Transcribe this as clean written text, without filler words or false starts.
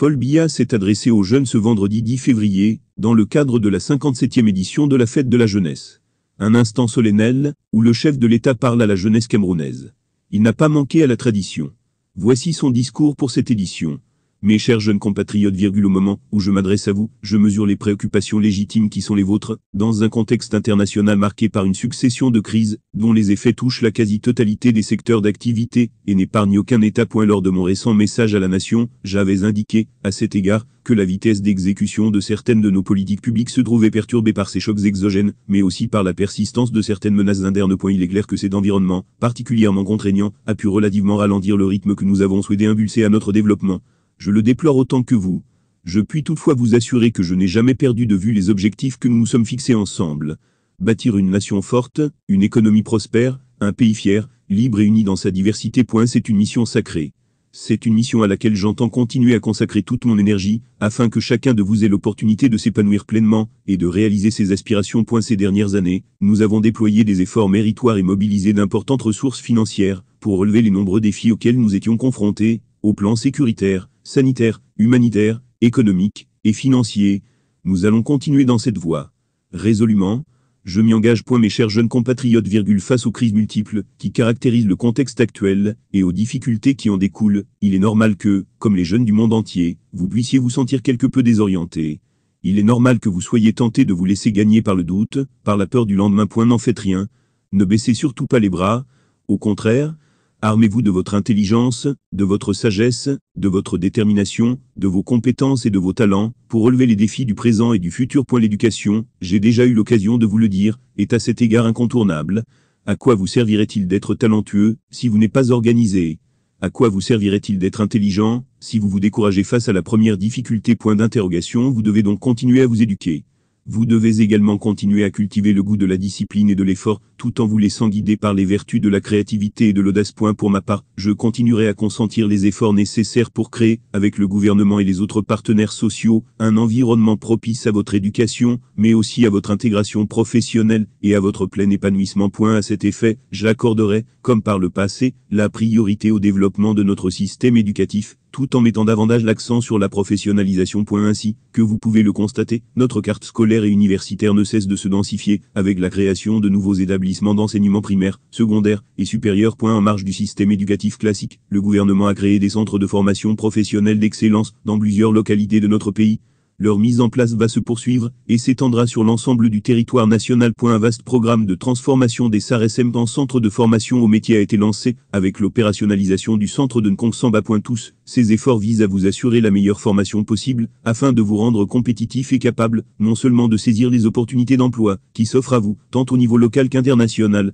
Paul Biya s'est adressé aux jeunes ce vendredi 10 février, dans le cadre de la 57e édition de la Fête de la Jeunesse. Un instant solennel, où le chef de l'État parle à la jeunesse camerounaise. Il n'a pas manqué à la tradition. Voici son discours pour cette édition. Mes chers jeunes compatriotes, au moment où je m'adresse à vous, je mesure les préoccupations légitimes qui sont les vôtres, dans un contexte international marqué par une succession de crises, dont les effets touchent la quasi-totalité des secteurs d'activité, et n'épargnent aucun État. Lors de mon récent message à la nation, j'avais indiqué, à cet égard, que la vitesse d'exécution de certaines de nos politiques publiques se trouvait perturbée par ces chocs exogènes, mais aussi par la persistance de certaines menaces internes. Il est clair que cet environnement, particulièrement contraignant, a pu relativement ralentir le rythme que nous avons souhaité impulser à notre développement. Je le déplore autant que vous. Je puis toutefois vous assurer que je n'ai jamais perdu de vue les objectifs que nous nous sommes fixés ensemble. Bâtir une nation forte, une économie prospère, un pays fier, libre et uni dans sa diversité. C'est une mission sacrée. C'est une mission à laquelle j'entends continuer à consacrer toute mon énergie, afin que chacun de vous ait l'opportunité de s'épanouir pleinement, et de réaliser ses aspirations. Ces dernières années, nous avons déployé des efforts méritoires et mobilisé d'importantes ressources financières, pour relever les nombreux défis auxquels nous étions confrontés, au plan sécuritaire, sanitaire, humanitaire, économique et financier. Nous allons continuer dans cette voie. Résolument, je m'y engage. Mes chers jeunes compatriotes, face aux crises multiples qui caractérisent le contexte actuel et aux difficultés qui en découlent, il est normal que, comme les jeunes du monde entier, vous puissiez vous sentir quelque peu désorientés. Il est normal que vous soyez tentés de vous laisser gagner par le doute, par la peur du lendemain. N'en faites rien. Ne baissez surtout pas les bras. Au contraire, armez-vous de votre intelligence, de votre sagesse, de votre détermination, de vos compétences et de vos talents, pour relever les défis du présent et du futur. L'éducation, j'ai déjà eu l'occasion de vous le dire, est à cet égard incontournable. À quoi vous servirait-il d'être talentueux, si vous n'êtes pas organisé? À quoi vous servirait-il d'être intelligent, si vous vous découragez face à la première difficulté? Vous devez donc continuer à vous éduquer. Vous devez également continuer à cultiver le goût de la discipline et de l'effort, tout en vous laissant guider par les vertus de la créativité et de l'audace. Pour ma part, je continuerai à consentir les efforts nécessaires pour créer, avec le gouvernement et les autres partenaires sociaux, un environnement propice à votre éducation, mais aussi à votre intégration professionnelle et à votre plein épanouissement. À cet effet, j'accorderai, comme par le passé, la priorité au développement de notre système éducatif, tout en mettant davantage l'accent sur la professionnalisation. Ainsi que vous pouvez le constater, notre carte scolaire et universitaire ne cesse de se densifier, avec la création de nouveaux établissements d'enseignement primaire, secondaire et supérieur. En marge du système éducatif classique, le gouvernement a créé des centres de formation professionnelle d'excellence dans plusieurs localités de notre pays. Leur mise en place va se poursuivre et s'étendra sur l'ensemble du territoire national. Un vaste programme de transformation des SARSM en centre de formation au métier a été lancé, avec l'opérationnalisation du centre de Nkongsamba. Tous ces efforts visent à vous assurer la meilleure formation possible, afin de vous rendre compétitif et capable, non seulement de saisir les opportunités d'emploi qui s'offrent à vous, tant au niveau local qu'international,